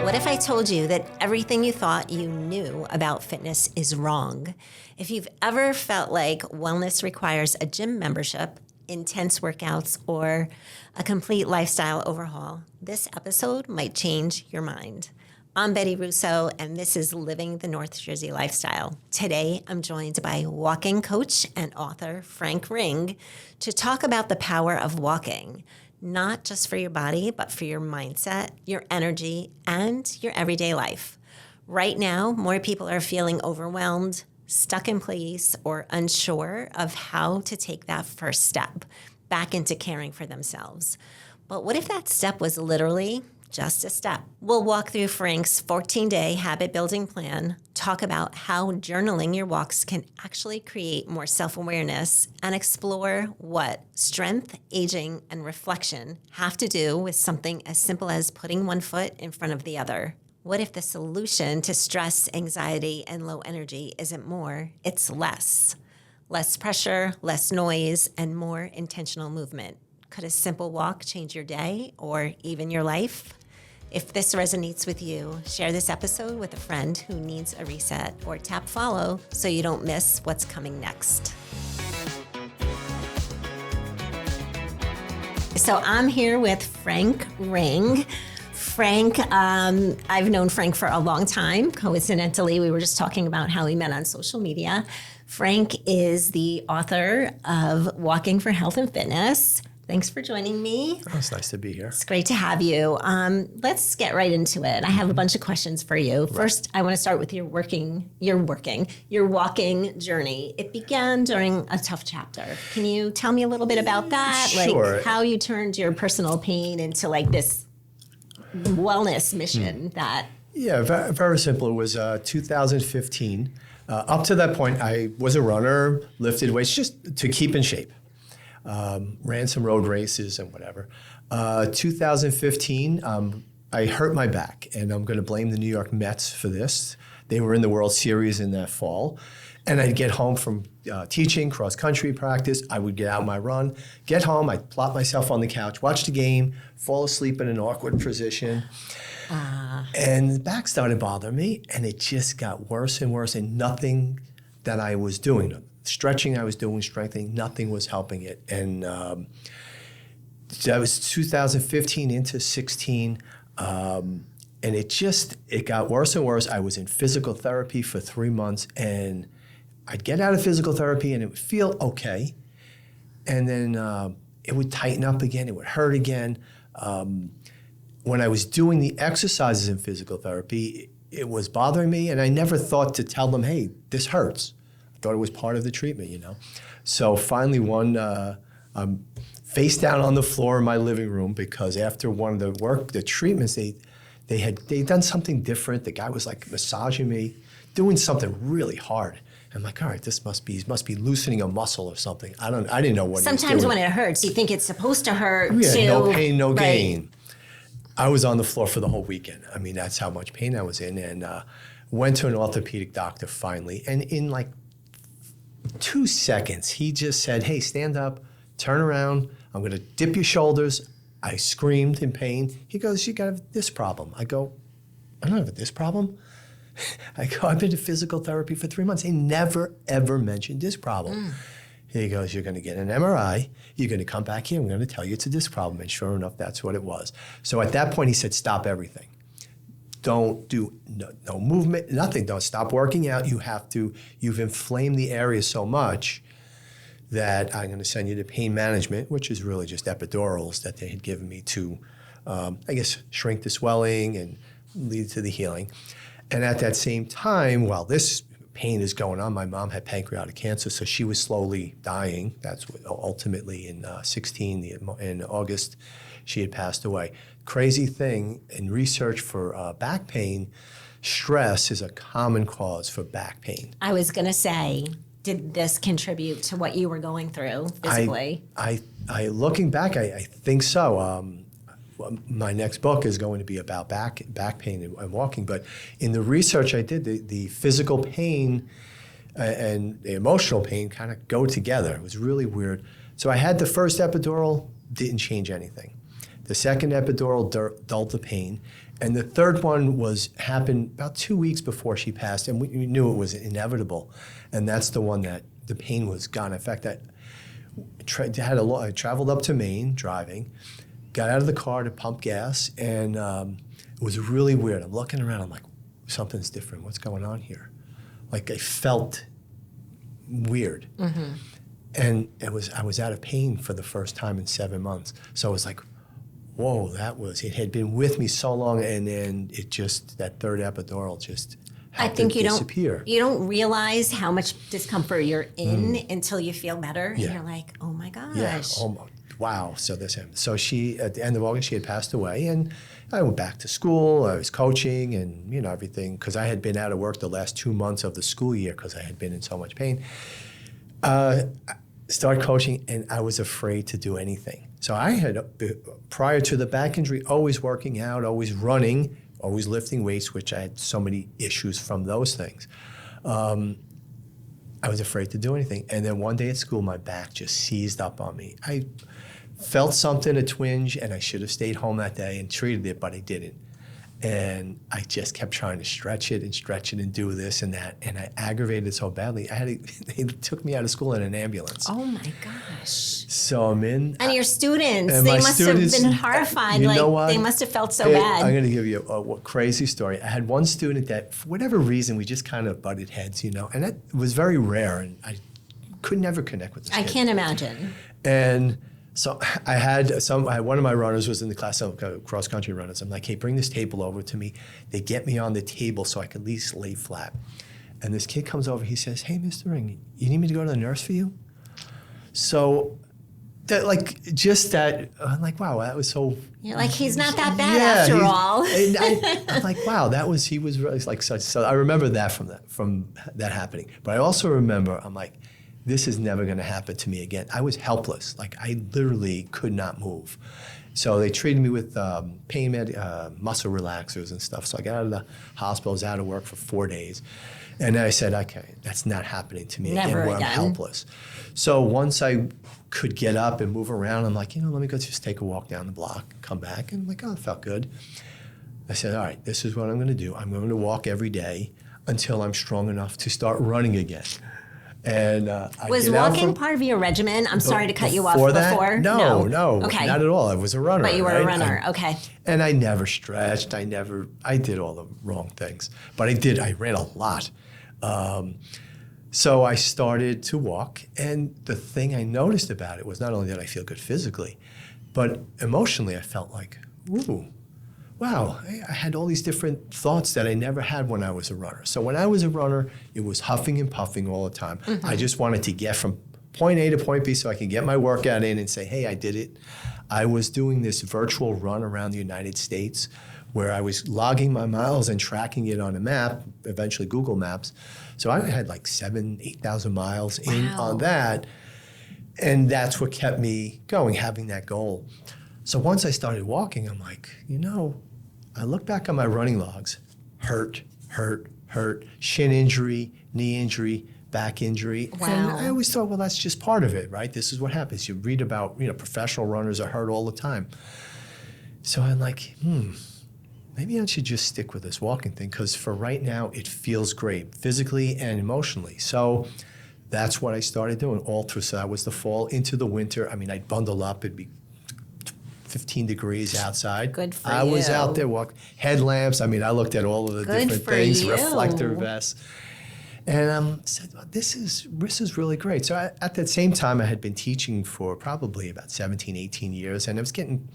What if I told you that everything you thought you knew about fitness is wrong? If you've ever felt like wellness requires a gym membership, intense workouts, or a complete lifestyle overhaul, this episode might change your mind. I'm Betti Russo, and this is Living the North Jersey Lifestyle. Today, I'm joined by walking coach and author Frank Ring to talk about the power of walking, not just for your body, but for your mindset, your energy, and your everyday life. Right now, more people are feeling overwhelmed, stuck in place, or unsure of how to take that first step back into caring for themselves. But what if that step was literally just a step? We'll walk through Frank's 14-day habit-building plan, talk about how journaling your walks can actually create more self-awareness, and explore what strength, aging, and reflection have to do with something as simple as putting one foot in front of the other. What if the solution to stress, anxiety, and low energy isn't more, it's less? Less pressure, less noise, and more intentional movement. Could a simple walk change your day or even your life? If this resonates with you, share this episode with a friend who needs a reset, or tap follow so you don't miss what's coming next. So I'm here with Frank Ring. Frank, I've known Frank for a long time. Coincidentally, we were just talking about how we met on social media. Frank is the author of Walking for Health and Fitness. Thanks for joining me. Oh, it's nice to be here. It's great to have you. Let's get right into it. I have a bunch of questions for you. First, I want to start with your walking journey. It began during a tough chapter. Can you tell me a little bit about that? Sure. Like how you turned your personal pain into like this wellness mission that... Yeah, very simple. It was 2015. Up to that point, I was a runner, lifted weights just to keep in shape. Ran some road races and whatever. 2015, I hurt my back, and I'm going to blame the New York Mets for this. They were in the World Series in that fall, and I'd get home from teaching, cross-country practice. I would get out my run, get home, I'd plop myself on the couch, watch the game, fall asleep in an awkward position. And the back started bothering me, and it just got worse and worse, and nothing that I was doing, stretching I was doing, strengthening, nothing was helping it. And that was 2015 into 16, and it got worse and worse. I was in physical therapy for 3 months, and I'd get out of physical therapy, and it would feel okay, and then it would tighten up again, it would hurt again. When I was doing the exercises in physical therapy, it was bothering me, and I never thought to tell them, hey, this hurts. I thought it was part of the treatment, you know. So finally I'm face down on the floor in my living room because after one of the treatments, they'd done something different. The guy was like massaging me, doing something really hard. I'm like, all right, he must be loosening a muscle or something. I didn't know what he was doing. Sometimes when it hurts, you think it's supposed to hurt Yeah, too. no pain, no Right. gain. I was on the floor for the whole weekend. I mean, that's how much pain I was in, and went to an orthopedic doctor finally, and in like 2 seconds, he just said, hey, stand up, turn around, I'm gonna dip your shoulders. I screamed in pain. He goes, you got this problem. I go, I don't have this problem. I go, I've been to physical therapy for 3 months. He never, ever mentioned this problem. He goes, you're gonna get an MRI, you're gonna come back here, I'm gonna tell you it's a disc problem. And sure enough, that's what it was. So at that point, he said, stop everything. Don't do no movement, nothing. Don't stop working out. You've inflamed the area so much that I'm going to send you to pain management, which is really just epidurals that they had given me to, I guess, shrink the swelling and lead to the healing. And at that same time, while this pain is going on, my mom had pancreatic cancer, so she was slowly dying. That's what ultimately in 16, in August, she had passed away. Crazy thing, in research for back pain, stress is a common cause for back pain. I was going to say, did this contribute to what you were going through physically? I looking back, I think so. My next book is going to be about back pain and walking. But in the research I did, the physical pain and the emotional pain kind of go together. It was really weird. So I had the first epidural, didn't change anything. The second epidural dulled the pain. And the third one happened about 2 weeks before she passed, and we knew it was inevitable. And that's the one that the pain was gone. In fact, I traveled up to Maine driving, got out of the car to pump gas, and it was really weird. I'm looking around, I'm like, something's different. What's going on here? Like I felt weird. Mm-hmm. And I was out of pain for the first time in 7 months. So it was like, whoa, it had been with me so long, and then that third epidural just helped it disappear. You don't realize how much discomfort you're in until you feel better. Yeah. And you're like, oh my gosh. Yeah, wow. So this happened. So she, at the end of August, she had passed away, and I went back to school. I was coaching and, everything, because I had been out of work the last 2 months of the school year because I had been in so much pain. Started coaching, and I was afraid to do anything. So I had, prior to the back injury, always working out, always running, always lifting weights, which I had so many issues from those things. I was afraid to do anything. And then one day at school, my back just seized up on me. I felt something, a twinge, and I should have stayed home that day and treated it, but I didn't. And I just kept trying to stretch it and do this and that. And I aggravated it so badly. They took me out of school in an ambulance. Oh my gosh. So I'm in. And your students, they must have been horrified. You know what? They must have felt so bad. I'm going to give you a crazy story. I had one student that, for whatever reason, we just kind of butted heads, and that was very rare. And I could never connect with this kid. I can't imagine. And so I had one of my runners was in the class, cross-country runners. I'm like, hey, bring this table over to me. They get me on the table so I could at least lay flat. And this kid comes over, he says, hey, Mr. Ring, you need me to go to the nurse for you? So I'm like, wow, that was so. You're like, he's not that bad after all. And I'm like, wow, he was really like such. So I remember that from that happening. But I also remember, I'm like, this is never going to happen to me again. I was helpless. Like, I literally could not move. So they treated me with pain muscle relaxers and stuff. So I got out of the hospital, was out of work for 4 days. And I said, okay, that's not happening to me again, where I'm helpless. So once I could get up and move around, I'm like, let me go just take a walk down the block, come back. And I'm like, oh, it felt good. I said, all right, this is what I'm going to do. I'm going to walk every day until I'm strong enough to start running again. And was walking part of your regimen? I'm sorry to cut you off before. No, okay. Not at all. I was a runner. But you were a runner, okay. And I never stretched. I did all the wrong things. But I ran a lot. So I started to walk. And the thing I noticed about it was not only did I feel good physically, but emotionally I felt like, ooh, wow, I had all these different thoughts that I never had when I was a runner. So when I was a runner, it was huffing and puffing all the time. Mm-hmm. I just wanted to get from point A to point B so I could get my workout in and say, hey, I did it. I was doing this virtual run around the United States where I was logging my miles and tracking it on a map, eventually Google Maps. So I had like 8,000 miles in on that. And that's what kept me going, having that goal. So once I started walking, I'm like, I look back on my running logs, hurt, shin injury, knee injury, back injury. Wow. And I always thought, well, that's just part of it, right? This is what happens. You read about, professional runners are hurt all the time. So I'm like, maybe I should just stick with this walking thing because for right now, it feels great physically and emotionally. So that's what I started doing all through. So that was the fall into the winter. I mean, I'd bundle up. It'd be 15 degrees outside. Good for you. I was out there walking, headlamps. I mean, I looked at all of the different things, reflector vests. And said, well, this is really great. So at that same time, I had been teaching for probably about 17, 18 years. And I was getting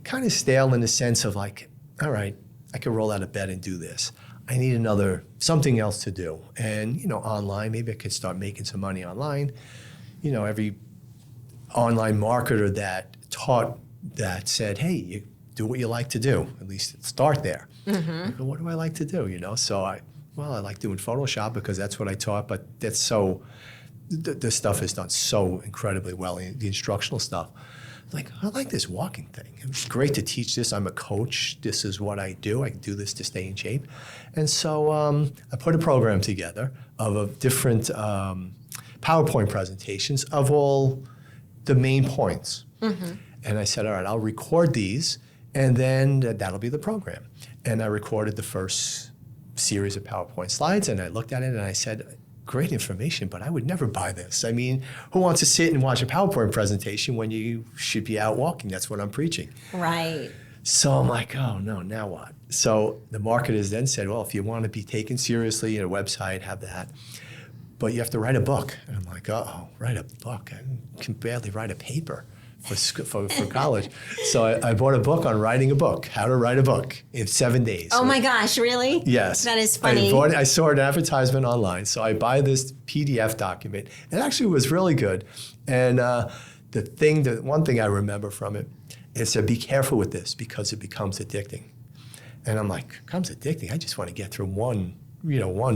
kind of stale in the sense of like, all right, I could roll out of bed and do this. I need something else to do. And, online, maybe I could start making some money online. Every online marketer that taught that said, hey, you do what you like to do. At least start there. Mm-hmm. What do I like to do? So I like doing Photoshop because that's what I taught, but that's so, the stuff is done so incredibly well, the instructional stuff. Like, I like this walking thing. It's great to teach this. I'm a coach. This is what I do. I do this to stay in shape. And so I put a program together of different PowerPoint presentations of all the main points. Mm-hmm. And I said, all right, I'll record these, and then that'll be the program. And I recorded the first series of PowerPoint slides, and I looked at it and I said, great information, but I would never buy this. I mean, who wants to sit and watch a PowerPoint presentation when you should be out walking? That's what I'm preaching. Right. So I'm like, oh no, now what? So the marketers then said, well, if you want to be taken seriously, a website, have that. But you have to write a book. And I'm like, uh-oh, write a book? I can barely write a paper for college. So I bought a book on writing a book, how to write a book in 7 days. Oh my gosh, really? Yes. That is funny. I saw an advertisement online, so I buy this PDF document. It actually was really good. And the one thing I remember from it is to be careful with this because it becomes addicting. And I'm like, becomes addicting? I just want to get through one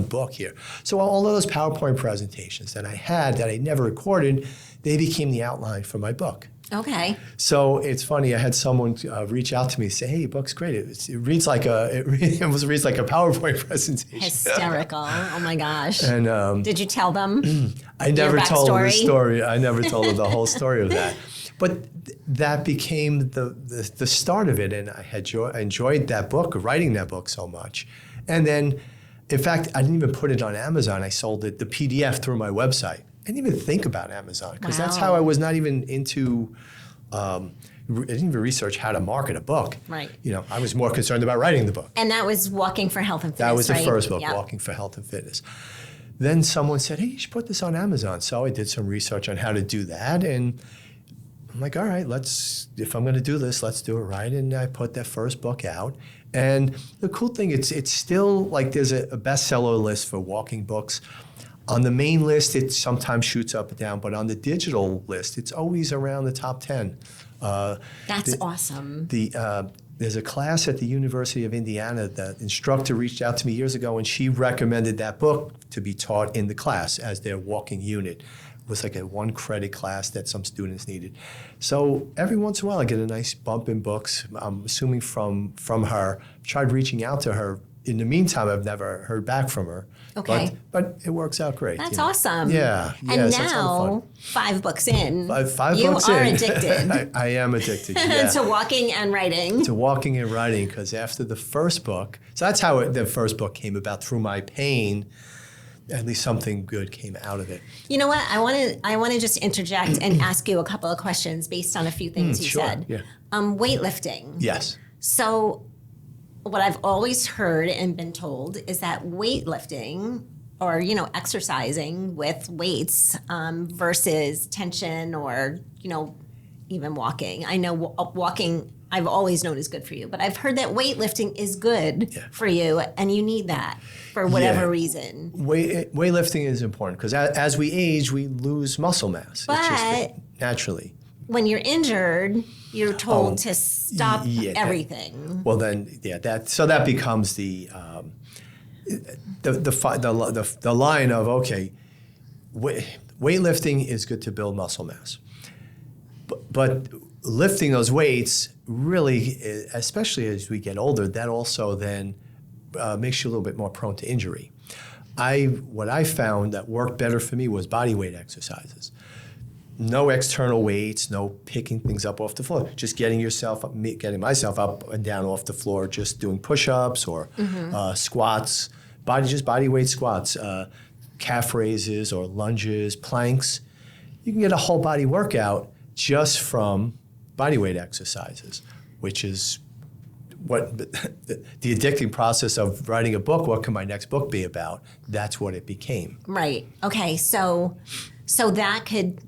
book here. So all of those PowerPoint presentations that I had that I never recorded, they became the outline for my book. Okay. So it's funny. I had someone reach out to me and say, "Hey, your book's great. It reads like it reads like a PowerPoint presentation." Hysterical! Oh my gosh! And did you tell them? I never told them the story. I never told them the whole story of that. But that became the start of it, and I enjoyed that book, writing that book so much. And then, in fact, I didn't even put it on Amazon. I sold it, the PDF, through my website. I didn't even think about Amazon because that's how I was not even into. I didn't even research how to market a book. Right. I was more concerned about writing the book. And that was Walking for Health and Fitness. That was the right? first book, Yep. Walking for Health and Fitness. Then someone said, "Hey, you should put this on Amazon." So I did some research on how to do that, and I'm like, "All right, if I'm going to do this, let's do it right." And I put that first book out. And the cool thing, it's still like there's a bestseller list for walking books. On the main list, it sometimes shoots up and down, but on the digital list, it's always around the top 10. That's awesome. There's a class at the University of Indiana. The instructor reached out to me years ago, and she recommended that book to be taught in the class as their walking unit. It was like a 1-credit class that some students needed. So every once in a while, I get a nice bump in books. I'm assuming from her. Tried reaching out to her. In the meantime, I've never heard back from her. Okay. But it works out great. That's awesome. Yeah. And so now, 5 books in, five you books are in. addicted. I am addicted, yeah. To walking and writing. To walking and writing, because after the first book, so that's how the first book came about, through my pain. At least something good came out of it. You know what? I want to just interject and ask you a couple of questions based on a few things you sure, said. yeah. Weightlifting. Yes. So what I've always heard and been told is that weightlifting, or exercising with weights, versus tension, or even walking. I know walking I've always known is good for you, but I've heard that weightlifting is good for you, and you need that for whatever reason. Weightlifting is important because as we age, we lose muscle mass. But it's just naturally. When you're injured, you're told to stop everything. Well, then, that becomes the line of, okay, weightlifting is good to build muscle mass, but lifting those weights really, especially as we get older, that also then makes you a little bit more prone to injury. What I found that worked better for me was body weight exercises. No external weights, no picking things up off the floor. Just getting myself up and down off the floor, just doing push-ups or squats, body weight squats, calf raises or lunges, planks. You can get a whole body workout just from body weight exercises, which is what the addicting process of writing a book. What can my next book be about? That's what it became. Right. Okay. So that could,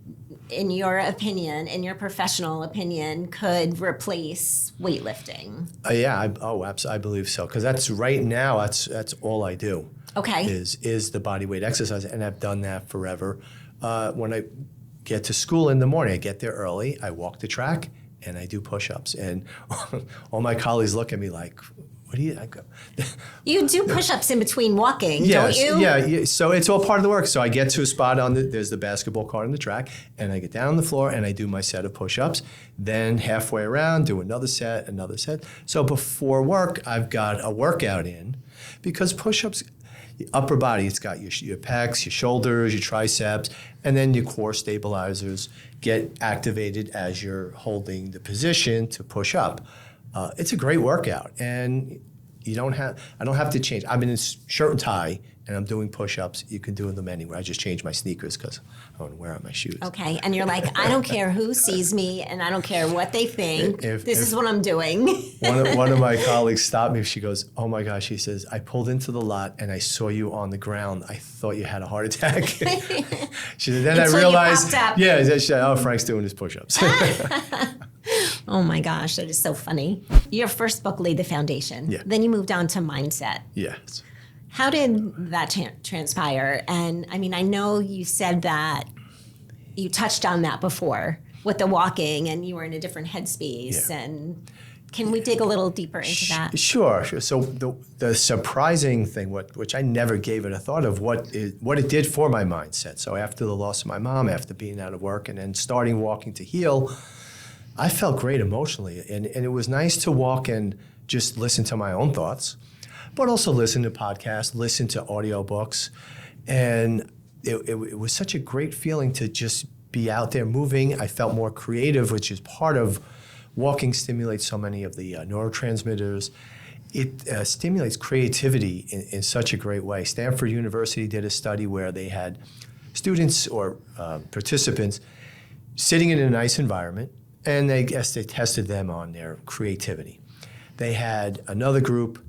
in your opinion, in your professional opinion, could replace weightlifting. I believe so. Because that's right now. That's all I do. Okay. Is the body weight exercise, and I've done that forever. When I get to school in the morning, I get there early. I walk the track and I do push-ups, and all my colleagues look at me like, "What do you?" I go, "You do push-ups in between walking, don't you?" Yeah. So it's all part of the work. So I get to a spot there's the basketball court on the track, and I get down on the floor and I do my set of push-ups. Then halfway around, do another set. So before work, I've got a workout in, because push-ups, The upper body, it's got your pecs, your shoulders, your triceps, and then your core stabilizers get activated as you're holding the position to push up. It's a great workout, and I don't have to change. I'm in a shirt and tie, and I'm doing push-ups. You can do them anywhere. I just changed my sneakers because I want to wear out my shoes. Okay, and you're like, I don't care who sees me, and I don't care what they think. This is what I'm doing. One of my colleagues stopped me. She goes, "Oh my gosh," she says, "I pulled into the lot and I saw you on the ground. I thought you had a heart attack." She said, then I realized, yeah, she said, "Oh, Frank's doing his push-ups." Oh my gosh, that is so funny. Your first book laid the foundation. Yeah. Then you moved on to mindset. Yes. How did that transpire? And I mean, I know you said that you touched on that before with the walking and you were in a different headspace. Yeah. And can we dig a little deeper into that? Sure. So the surprising thing, which I never gave it a thought of, what it did for my mindset. So after the loss of my mom, after being out of work and then starting walking to heal, I felt great emotionally. And it was nice to walk and just listen to my own thoughts, but also listen to podcasts, listen to audiobooks. And it was such a great feeling to just be out there moving. I felt more creative, which is part of walking stimulates so many of the neurotransmitters. It stimulates creativity in such a great way. Stanford University did a study where they had students or participants sitting in a nice environment, and they tested them on their creativity. They had another group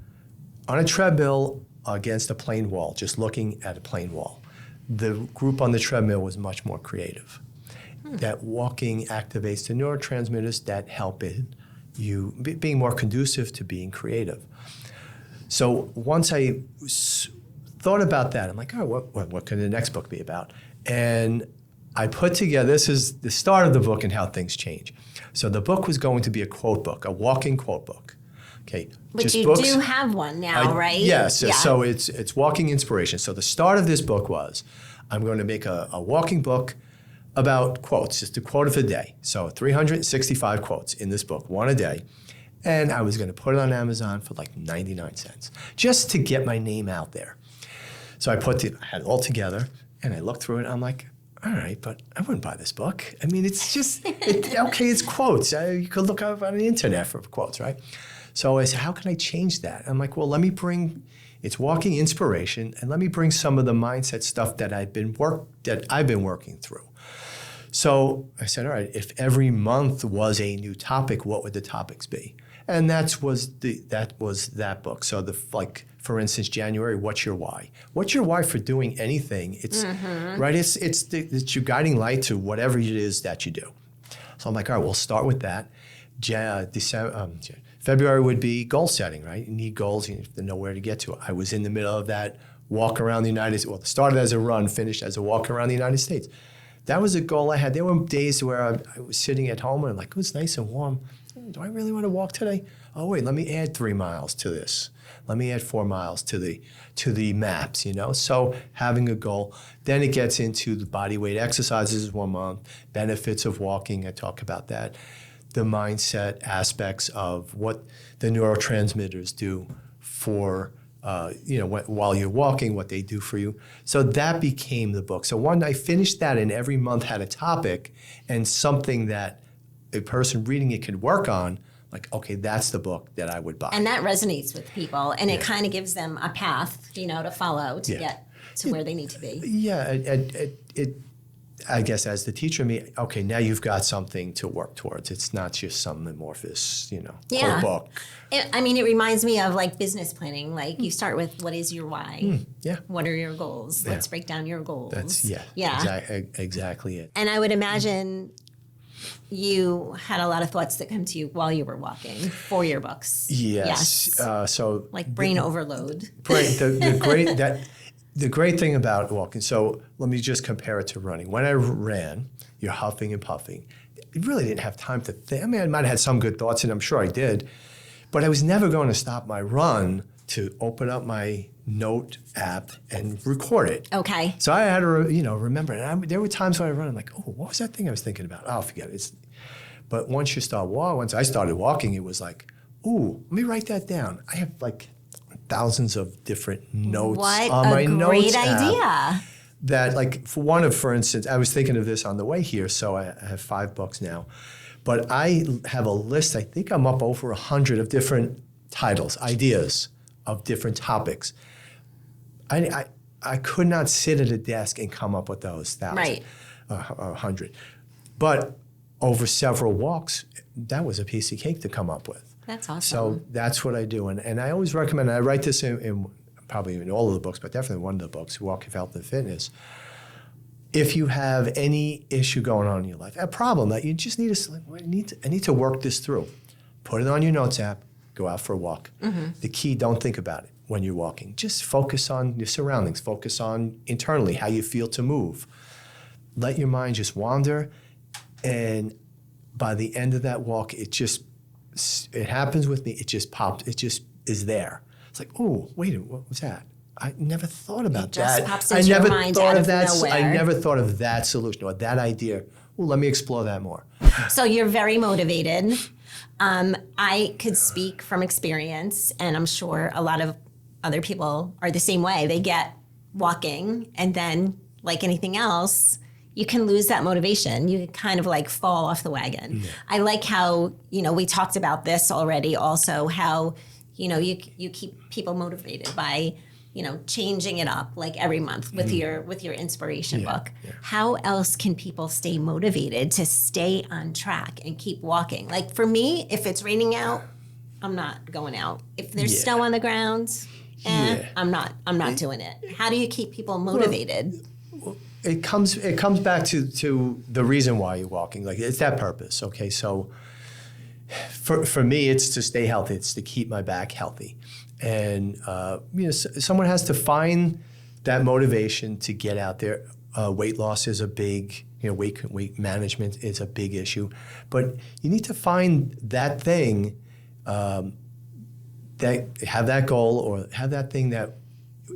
on a treadmill against a plain wall, just looking at a plain wall. The group on the treadmill was much more creative. That walking activates the neurotransmitters that help in you being more conducive to being creative. So once I thought about that, I'm like, oh, what can the next book be about? And I put together, this is the start of the book and how things change. So the book was going to be a quote book, a walking quote book. Okay. But just you books. do have one now, right? Yes. Yeah. So it's walking inspiration. So the start of this book was, I'm going to make a walking book about quotes, just a quote of the day. So 365 quotes in this book, one a day. And I was going to put it on Amazon for like 99 cents, just to get my name out there. So I had it all together, and I looked through it, and I'm like, all right, but I wouldn't buy this book. I mean, it's just, okay, it's quotes. You could look up on the internet for quotes, right? So I said, how can I change that? I'm like, well, let me bring, it's walking inspiration, and let me bring some of the mindset stuff that I've been working through. So I said, all right, if every month was a new topic, what would the topics be? And that was that book. So for instance, January, what's your why? What's your why for doing anything? It's right. It's your guiding light to whatever it is that you do. So I'm like, all right, we'll start with that. February would be goal setting, right? You need goals. You have to know where to get to. I was in the middle of that walk around the United States. Well, it started as a run, finished as a walk around the United States. That was a goal I had. There were days where I was sitting at home and I'm like, oh, it's nice and warm. Do I really want to walk today? Oh, wait, let me add 3 miles to this. Let me add 4 miles to the maps, you know? So having a goal. Then it gets into the body weight exercises 1 month, benefits of walking. I talk about that. The mindset aspects of what the neurotransmitters do for while you're walking, what they do for you. So that became the book. So when I finished that, and every month had a topic and something that a person reading it could work on, like, okay, that's the book that I would buy. And that resonates with people, and it kind of gives them a path, to follow to get to where they need to be. Yeah, it I guess as the teacher, okay, now you've got something to work towards. It's not just some amorphous, whole book. It reminds me of like business planning. Like you start with, what is your why? What are your goals? Let's break down your goals. That's exactly it. And I would imagine you had a lot of thoughts that come to you while you were walking for your books. Yes. So like brain overload. The great thing about walking, so let me just compare it to running. When I ran, you're huffing and puffing. I really didn't have time to think. I mean, I might have had some good thoughts, and I'm sure I did, but I was never going to stop my run to open up my note app and record it. Okay. So I had to, remember. And there were times when I run, I'm like, oh, what was that thing I was thinking about? Oh, forget it. But once I started walking, it was like, ooh, let me write that down. I have like thousands of different notes What on my a notes great app. idea. That, like, for instance, I was thinking of this on the way here, so I have 5 books now. But I have a list, I think I'm up over 100 of different titles, ideas of different topics. I could not sit at a desk and come up with those 1,000 Right. or 100. But over several walks, that was a piece of cake to come up with. That's awesome. So that's what I do. And I always recommend, I write this in probably in all of the books, but definitely one of the books, Walk of Health and Fitness. If you have any issue going on in your life, a problem that you just need to, I need to work this through, put it on your notes app, go out for a walk. Mm-hmm. The key, don't think about it when you're walking. Just focus on your surroundings, focus on internally how you feel to move. Let your mind just wander, and by the end of that walk, it happens with me, it just pops, it just is there. It's like, oh, wait, what was that? I never thought about that. It just pops into your mind out of nowhere. I never thought of that solution or that idea. Oh, let me explore that more. So you're very motivated. I could speak from experience, and I'm sure a lot of other people are the same way. They get walking, and then, like anything else, you can lose that motivation. You kind of like fall off the wagon. Yeah. I like how, we talked about this already also, how, you keep people motivated by, changing it up like every month with your inspiration book. Yeah. How else can people stay motivated to stay on track and keep walking? Like for me, if it's raining out, I'm not going out. If there's snow on the ground, I'm not doing it. How do you keep people motivated? Well, it comes back to the reason why you're walking. Like, it's that purpose. Okay, so for me, it's to stay healthy. It's to keep my back healthy. And someone has to find that motivation to get out there. Weight loss is a big, weight management is a big issue. But you need to find that thing, that have that goal or have that thing that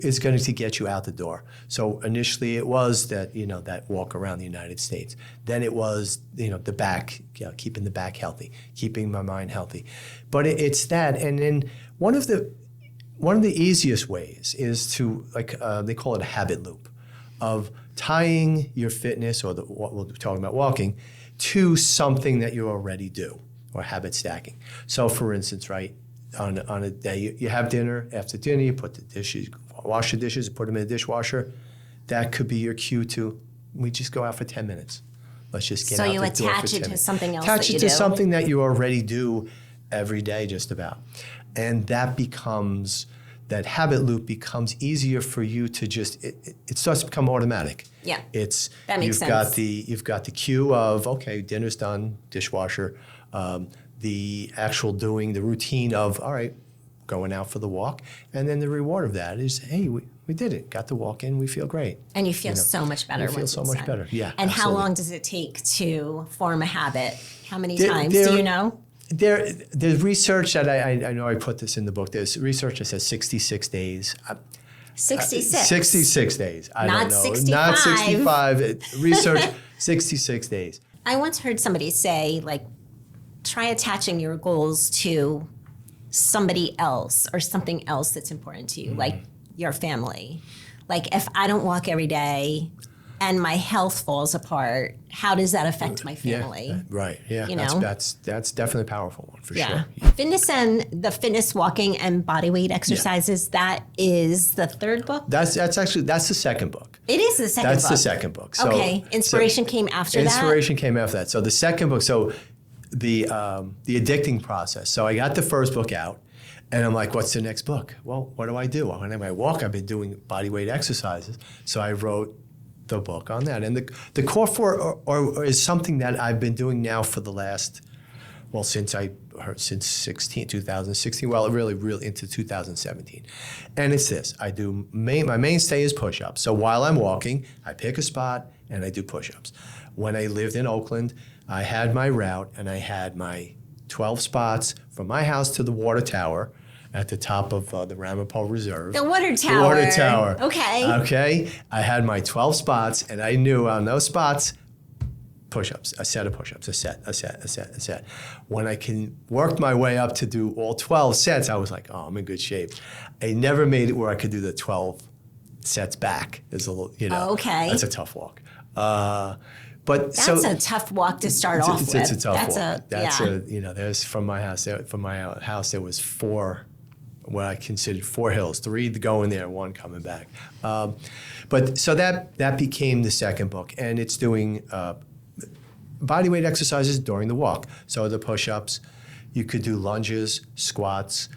is going to get you out the door. So initially it was that, that walk around the United States. Then it was, the back, keeping the back healthy, keeping my mind healthy. But it's that. And then one of the easiest ways is to, they call it a habit loop, of tying your fitness or what we're talking about walking to something that you already do, or habit stacking. So for instance, right, on a day you have dinner, after dinner you put the dishes, wash the dishes, put them in the dishwasher. That could be your cue to, we just go out for 10 minutes. Let's just get out the door for 10 minutes. So you attach it to something else that you do. Attach it to something that you already do every day just about. And that habit loop becomes easier for you to just, it starts to become automatic. Yeah, that makes sense. You've got the cue of, okay, dinner's done, dishwasher. The actual doing, the routine of, all right, going out for the walk. And then the reward of that is, hey, we did it. Got the walk in. We feel great. And you feel so much better. You feel so much better, yeah. And absolutely. How long does it take to form a habit? How many times? Do you know? There's research that I know I put this in the book. There's research that says 66 days. 66? 66 days. I Not don't know. 65. Not 65. Research, 66 days. I once heard somebody say, try attaching your goals to somebody else or something else that's important to you, like your family. Like, if I don't walk every day and my health falls apart, how does that affect my family? Yeah, right. Yeah. That's definitely a powerful one for sure. Fitness and the fitness walking and body weight exercises, that is the third book? That's the second book. It is the second book. That's the second book. So, okay. Inspiration came after that? Inspiration came after that. So the second book, the addicting process. So I got the first book out, and I'm like, what's the next book? Well, what do I do? When I walk, I've been doing body weight exercises. So I wrote the book on that. And the Core 4 is something that I've been doing now for the last, since 2016, really into 2017. And it's this, my mainstay is push-ups. So while I'm walking, I pick a spot and I do push-ups. When I lived in Oakland, I had my route and I had my 12 spots from my house to the water tower at the top of the Ramapo Reserve. The water tower. The water tower. Okay. Okay. I had my 12 spots, and I knew on those spots, push-ups, a set of push-ups, a set. When I can work my way up to do all 12 sets, I was like, oh, I'm in good shape. I never made it where I could do the 12 sets back. There's a little, Okay. That's a tough walk. That's a tough walk to start off with. It's a tough walk. There's from my house there was 4, what I considered 4 hills, 3 going there, 1 coming back. But so that became the second book, and it's doing body weight exercises during the walk. So the push-ups, you could do lunges, squats,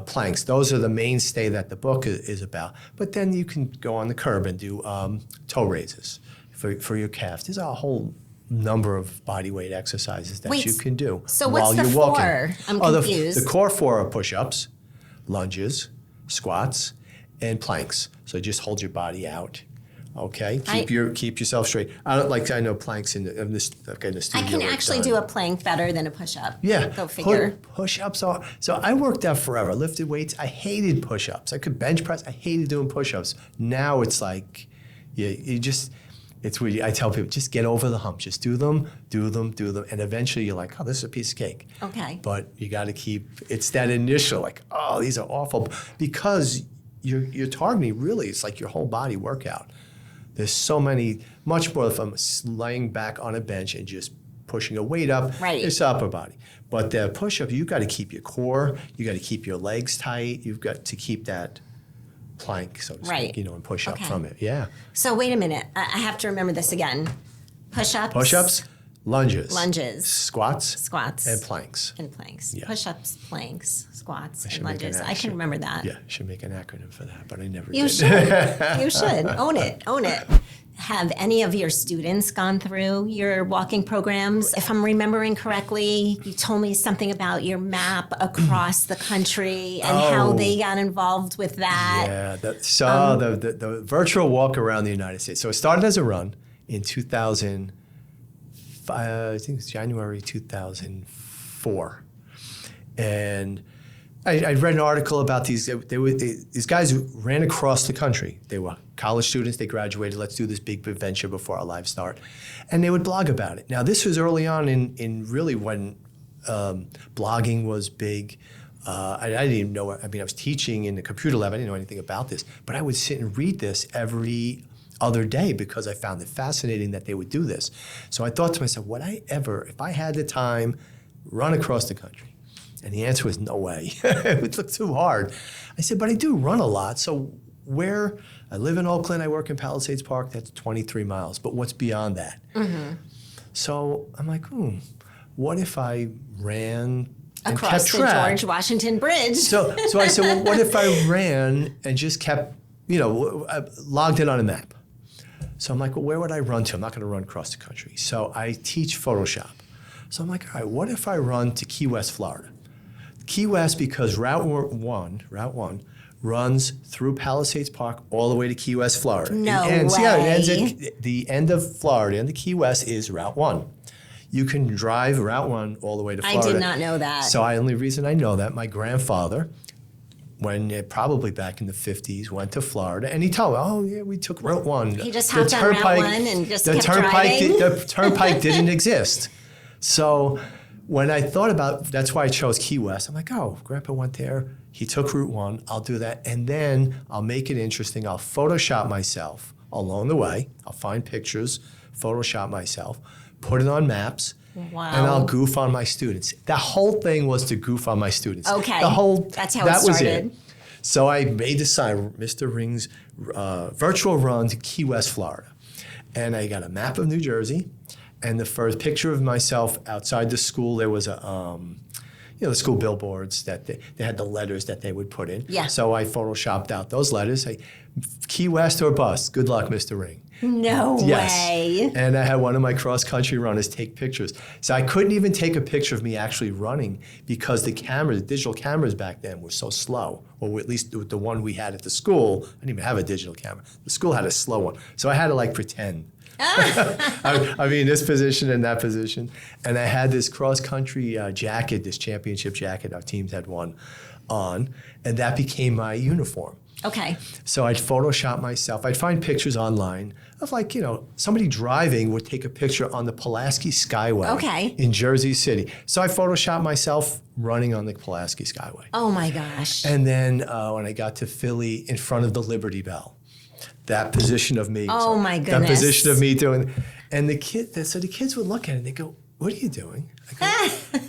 planks. Those are the mainstay that the book is about. But then you can go on the curb and do toe raises for your calves. There's a whole number of body weight exercises that you can do so while what's you're the walking. 4? I'm confused. The core 4 are push-ups, lunges, squats, and planks. So just hold your body out. Okay, keep yourself straight. I know planks in the studio. I can actually do a plank better than a push-up. Yeah, Go figure. Push-ups are. So I worked out forever. Lifted weights. I hated push-ups. I could bench press. I hated doing push-ups. Now it's like, it's weird. I tell people, just get over the hump. Just do them, and eventually you're like, oh, this is a piece of cake. Okay. But you got to keep. It's that initial like, oh, these are awful, because you're targeting really. It's like your whole body workout. There's so much more from laying back on a bench and just pushing a weight up. Right. It's upper body. But the push-up, you got to keep your core. You got to keep your legs tight. You've got to keep that plank, so to speak, and push up from it. Yeah. So wait a minute. I have to remember this again. Push-ups. Lunges. Squats. And planks. Yeah. Push-ups, planks, squats, and lunges. I can remember that. Yeah, should make an acronym for that, but I never You did. should. You should. Own it. Have any of your students gone through your walking programs? If I'm remembering correctly, you told me something about your map across the country and how they got involved with that. Yeah, the virtual walk around the United States. So it started as a run in 2000. I think it's January 2004, and I read an article about these. These guys who ran across the country. They were college students. They graduated. Let's do this big adventure before our lives start, and they would blog about it. Now this was early on in really when blogging was big. I didn't even know. I was teaching in the computer lab. I didn't know anything about this, but I would sit and read this every other day because I found it fascinating that they would do this. So I thought to myself, would I ever, if I had the time, run across the country? And the answer was no way. It would look too hard. I said, but I do run a lot. So I live in Oakland, I work in Palisades Park, that's 23 miles. But what's beyond that? Mm-hmm. So I'm like, what if I ran and across kept track? The George Washington Bridge. So I said, well, what if I ran and just kept, logged in on a map? So I'm like, well, where would I run to? I'm not going to run across the country. So I teach Photoshop. So I'm like, all right, what if I run to Key West, Florida? Key West, because Route 1 runs through Palisades Park all the way to Key West, Florida. No way. Yeah, it ends at the end of Florida, and the Key West is Route 1. You can drive Route 1 all the way to Florida. I did not know that. So the only reason I know that, my grandfather, probably back in the 50s, went to Florida, and he told me, oh, yeah, we took Route 1. He just hopped on Route 1 and just kept driving? The turnpike didn't exist. So when I thought about, that's why I chose Key West, I'm like, oh, Grandpa went there. He took Route 1. I'll do that. And then I'll make it interesting. I'll Photoshop myself along the way. I'll find pictures, Photoshop myself, put it on maps. Wow. And I'll goof on my students. The whole thing was to goof on my students. Okay. That's how that it started. Was it. So I made the sign, Mr. Ring's virtual run to Key West, Florida. And I got a map of New Jersey. And the first picture of myself outside the school, there was the school billboards that they had the letters that they would put in. Yeah. So I Photoshopped out those letters. Key West or bust. Good luck, Mr. Ring. No way. And I had one of my cross-country runners take pictures. So I couldn't even take a picture of me actually running because the digital cameras back then were so slow. Or at least the one we had at the school, I didn't even have a digital camera. The school had a slow one. So I had to pretend. In this position and that position. And I had this cross-country jacket, this championship jacket our teams had won on, and that became my uniform. Okay. So I'd Photoshop myself. I'd find pictures online of somebody driving would take a picture on the Pulaski Skyway in Jersey City. So I Photoshopped myself running on the Pulaski Skyway. Oh my gosh. And then when I got to Philly in front of the Liberty Bell, that position of me. Oh my goodness. That position of me doing, and the kids would look at it and they go, "What are you doing?" I go,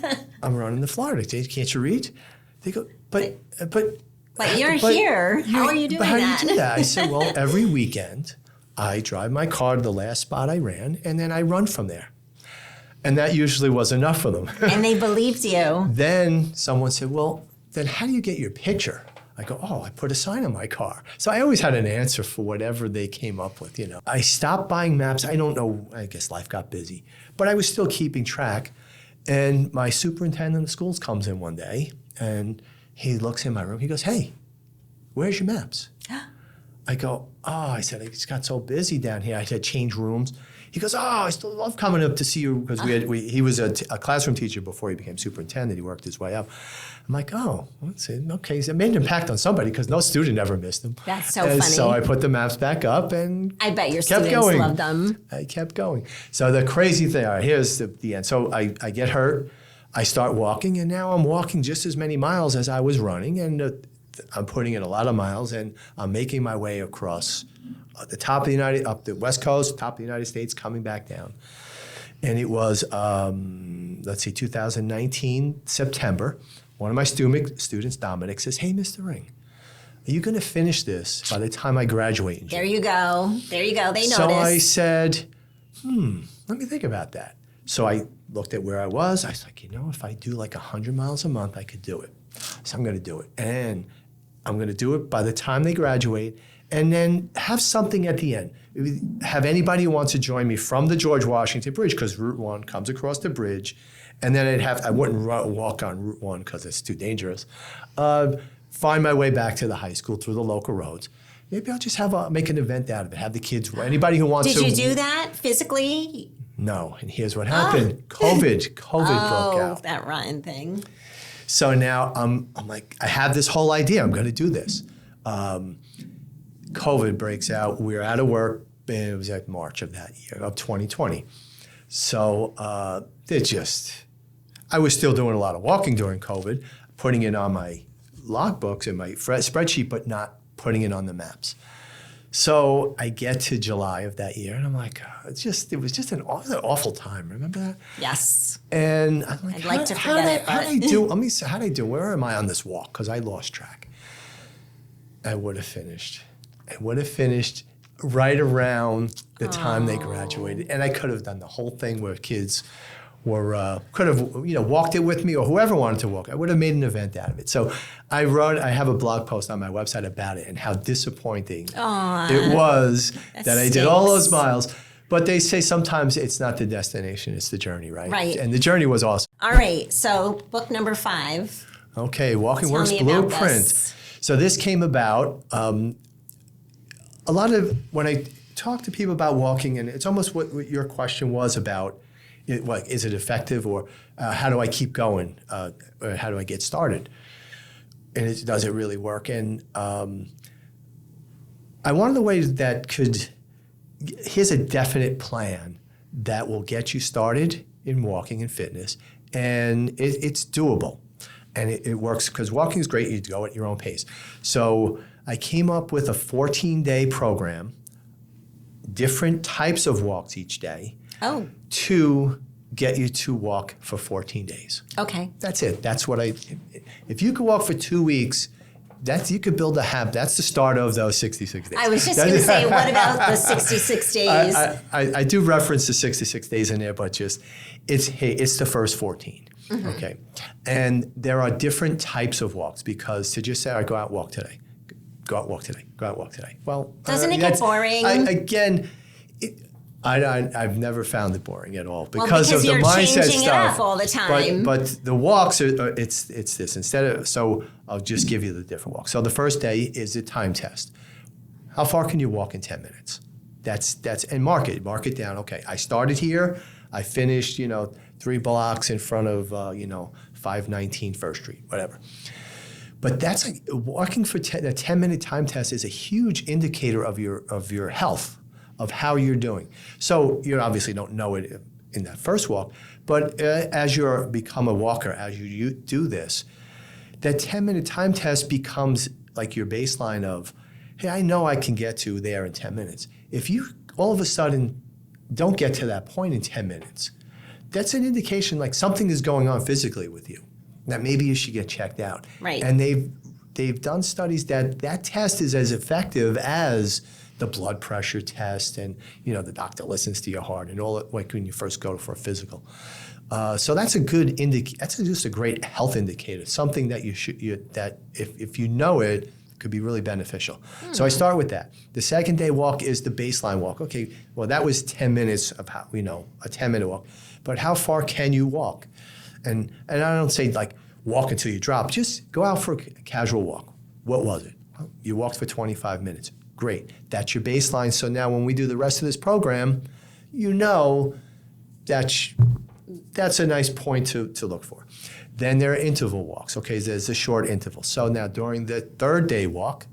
"I'm running the Florida. Can't you read?" They go, "But you're here. How are you doing that?" How do you do that? I said, "Well, every weekend I drive my car to the last spot I ran, and then I run from there." And that usually was enough for them. And they believed you. Then someone said, "Well, then how do you get your picture?" I go, "Oh, I put a sign on my car." So I always had an answer for whatever they came up with, I stopped buying maps. I don't know, I guess life got busy, but I was still keeping track. And my superintendent of schools comes in one day and he looks in my room. He goes, "Hey, where's your maps?" I go, "Oh," I said, "I just got so busy down here. I had to change rooms." He goes, "Oh, I still love coming up to see you," because he was a classroom teacher before he became superintendent. He worked his way up. I'm like, "Oh, let's see. Okay." So it made an impact on somebody because no student ever missed them. That's so funny. So I put the maps back up and I bet your kept students going. love them. I kept going. So the crazy thing, all right, here's the end. So I get hurt. I start walking, and now I'm walking just as many miles as I was running, and I'm putting in a lot of miles, and I'm making my way across the top of up the West Coast, top of the United States, coming back down. And it was, 2019, September. One of my students, Dominic, says, "Hey, Mr. Ring, are you going to finish this by the time I graduate in June?" There you go. There you go. They noticed. So I said, let me think about that. So I looked at where I was. I was like, if I do like 100 miles a month, I could do it. So I'm going to do it. And I'm going to do it by the time they graduate, and then have something at the end. Have anybody who wants to join me from the George Washington Bridge, because Route 1 comes across the bridge, and then I wouldn't walk on Route 1 because it's too dangerous. Find my way back to the high school through the local roads. Maybe I'll just make an event out of it. Have the kids, anybody who wants to. Did you do that physically? No, and here's what happened. COVID broke out. Oh, that rotten thing. So now I'm like, I have this whole idea. I'm going to do this. COVID breaks out. We're out of work. It was like March of that year, of 2020. So I was still doing a lot of walking during COVID, putting it on my logbooks and my spreadsheet, but not putting it on the maps. So I get to July of that year, and I'm like, it was just an awful time. Remember that? Yes. And I'm like, I'd like to forget it, how did I do? Let me see, how did I do? Where am I on this walk? Because I lost track. I would have finished. Right around the time they graduated, and I could have done the whole thing where kids could have walked it with me, or whoever wanted to walk. I would have made an event out of it. So I have a blog post on my website about it and how disappointing it was that I did all those miles. But they say sometimes it's not the destination, it's the journey, right? Right. And the journey was awesome. All right, so book number 5. Okay, Walking Tell Works me about Blueprint. this. So this came about, a lot of, when I talk to people about walking, and it's almost what your question was about, is it effective, or how do I keep going, or how do I get started? And does it really work? And I wanted a way that here's a definite plan that will get you started in walking and fitness, and it's doable. And it works because walking is great. You go at your own pace. So I came up with a 14-day program, different types of walks each day, to get you to walk for 14 days. Okay. That's it. That's what if you could walk for 2 weeks, you could build a habit. That's the start of those 66 days. I was just going to say, what about the 66 days? I do reference the 66 days in there, but it's the first 14. Mm-hmm. Okay. And there are different types of walks, because to just say, all right, go out, walk today. Go out, walk today. Go out, walk today. Well, doesn't it get boring? I've never found it boring at all because of the you're mindset changing stuff. it up all the time. But the walks it's this. So I'll just give you the different walks. So the first day is a time test. How far can you walk in 10 minutes? That's and mark it down. Okay, I started here. I finished 3 blocks in front of 519 First Street, whatever. But that's like walking for a 10-minute time test is a huge indicator of your health, of how you're doing. So you obviously don't know it in that first walk, but as you become a walker, as you do this, that 10-minute time test becomes like your baseline of, hey, I know I can get to there in 10 minutes. If you all of a sudden don't get to that point in 10 minutes, that's an indication like something is going on physically with you, that maybe you should get checked out. Right. And they've done studies that test is as effective as the blood pressure test, and the doctor listens to your heart and all, like when you first go for a physical. So that's a good that's just a great health indicator, something that that if you know it, could be really beneficial. So I start with that. The second day walk is the baseline walk. Okay, well that was 10 minutes of how a 10-minute walk, but how far can you walk? And I don't say like walk until you drop. Just go out for a casual walk. What was it? You walked for 25 minutes. Great. That's your baseline. So now when we do the rest of this program, that's a nice point to look for. Then there are interval walks. Okay, there's a short interval. So now during the third day walk,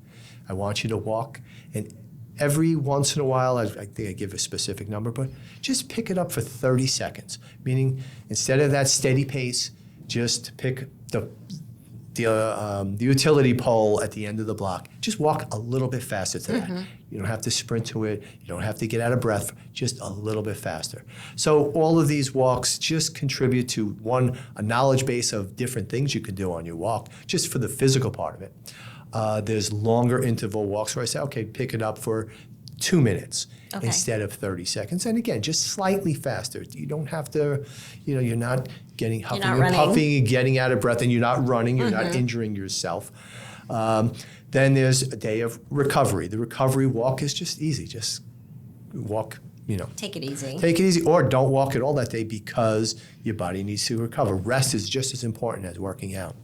I want you to walk, and every once in a while, I think I give a specific number, but just pick it up for 30 seconds. Meaning instead of that steady pace, just pick the utility pole at the end of the block. Just walk a little bit faster to that. You don't have to sprint to it. You don't have to get out of breath. Just a little bit faster. So all of these walks just contribute to a knowledge base of different things you can do on your walk, just for the physical part of it. There's longer interval walks where I say, okay, pick it up for 2 minutes instead of 30 seconds. And again, just slightly faster. You don't have to, you're not getting huffing and puffing and getting out of breath, and you're not running, you're not injuring yourself. Then there's a day of recovery. The recovery walk is just easy. Just walk, Take it easy. Take it easy, or don't walk at all that day because your body needs to recover. Rest is just as important as working out.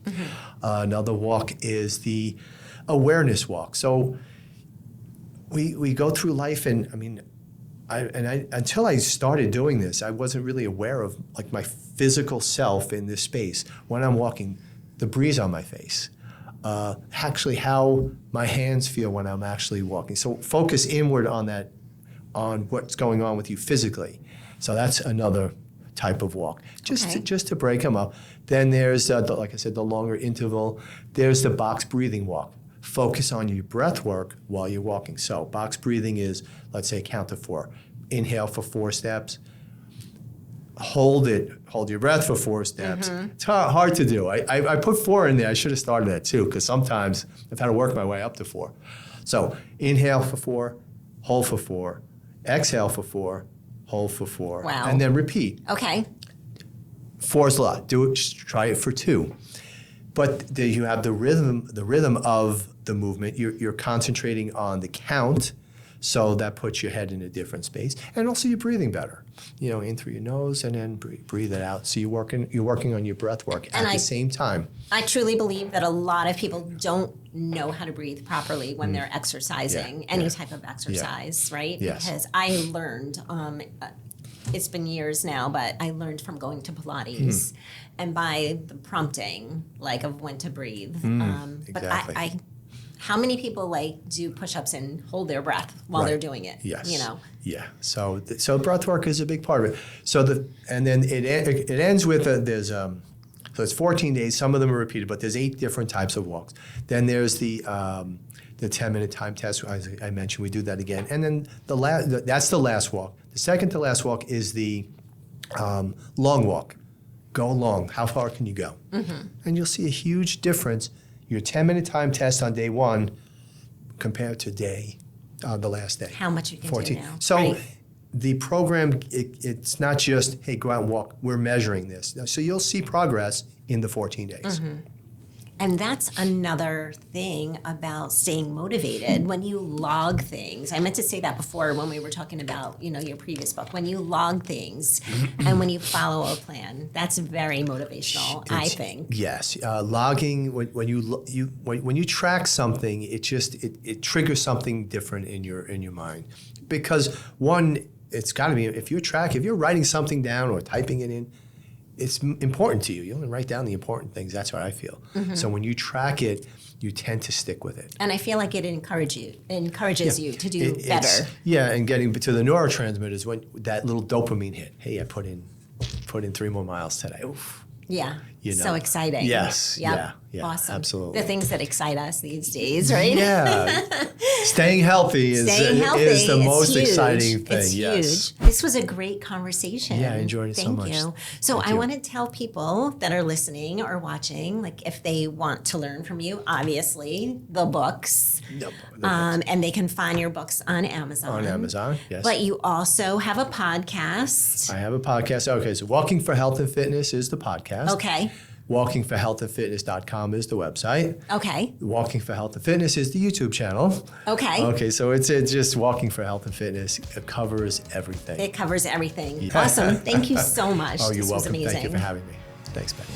Another walk is the awareness walk. So we go through life, and until I started doing this, I wasn't really aware of like my physical self in this space. When I'm walking, the breeze on my face, actually how my hands feel when I'm actually walking. So focus inward on that, on what's going on with you physically. So that's another type of walk, just to break them up. Then there's, like I said, the longer interval. There's the box breathing walk. Focus on your breath work while you're walking. So box breathing is, let's say, count to 4. Inhale for 4 steps. Hold your breath for 4 steps. It's hard to do. I put 4 in there. I should have started at 2 because sometimes I've had to work my way up to 4. So inhale for 4, hold for 4, exhale for 4, hold for 4, and then repeat. Okay. 4 is a lot. Do it. Just try it for 2. But you have the rhythm of the movement. You're concentrating on the count, so that puts your head in a different space, and also you're breathing better. In through your nose and then breathe it out. So you're working on your breath work at the same time. I truly believe that a lot of people don't know how to breathe properly when they're exercising, any type of exercise, right? Yes. Because I learned, it's been years now, but I learned from going to Pilates and by the prompting, like, of when to breathe. But Exactly. how many people do push-ups and hold their breath while they're doing it? Yes. Yeah. So breath work is a big part of it. And then it ends with so it's 14 days. Some of them are repeated, but there's 8 different types of walks. Then there's the 10-minute time test. As I mentioned, we do that again. And then that's the last walk. The second to last walk is the long walk. Go long. How far can you go? And you'll see a huge difference. Your 10-minute time test on day 1 compared to the last day. How much you can 14. Do now. So the program, it's not just, hey, go out and walk. We're measuring this. So you'll see progress in the 14 days. And that's another thing about staying motivated. When you log things, I meant to say that before when we were talking about, your previous book. When you log things and when you follow a plan, that's very motivational, I think. Yes, logging when you track something, it triggers something different in your mind, because one, it's got to be if you're writing something down or typing it in. it's important to you. You only write down the important things. That's what I feel. So when you track it, you tend to stick with it. And I feel like it encourages you to do better. And getting to the neurotransmitters, when that little dopamine hit. Hey, I put in 3 more miles today. Oof. Yeah. You know. So exciting. Yes. Yep. Yeah. Awesome. Absolutely. The things that excite us these days, right? Yeah. Staying healthy is the most huge. exciting thing. It's yes. huge. This was a great conversation. Yeah, I enjoyed it so much. Thank you. So Thank I you. want to tell people that are listening or watching, like if they want to learn from you, obviously the books. Nope. And they can find your books on Amazon. On Amazon, yes. But you also have a podcast. I have a podcast. Okay, so Walking for Health and Fitness is the podcast. Okay. WalkingForHealthAndFitness.com is the website. Okay. Walking for Health and Fitness is the YouTube channel. Okay. Okay, so it's just Walking for Health and Fitness. It covers everything. It covers everything. Yeah. Awesome. Thank you so much. Oh, you're This was welcome. amazing. Thank you for having me. Thanks, Betti.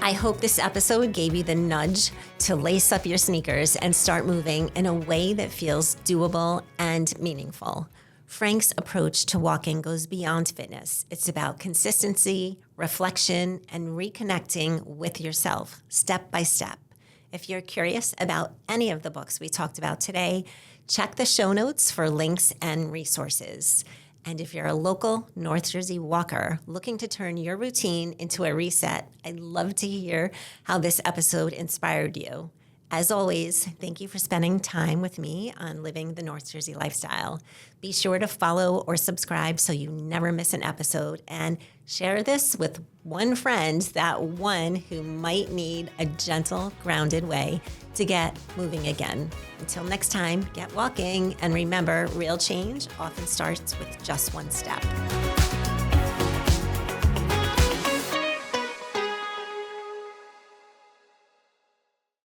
I hope this episode gave you the nudge to lace up your sneakers and start moving in a way that feels doable and meaningful. Frank's approach to walking goes beyond fitness. It's about consistency, reflection, and reconnecting with yourself step by step. If you're curious about any of the books we talked about today, check the show notes for links and resources. And if you're a local North Jersey walker looking to turn your routine into a reset, I'd love to hear how this episode inspired you. As always, thank you for spending time with me on Living the North Jersey Lifestyle. Be sure to follow or subscribe so you never miss an episode, and share this with one friend, that one who might need a gentle, grounded way to get moving again. Until next time, get walking, and remember, real change often starts with just one step.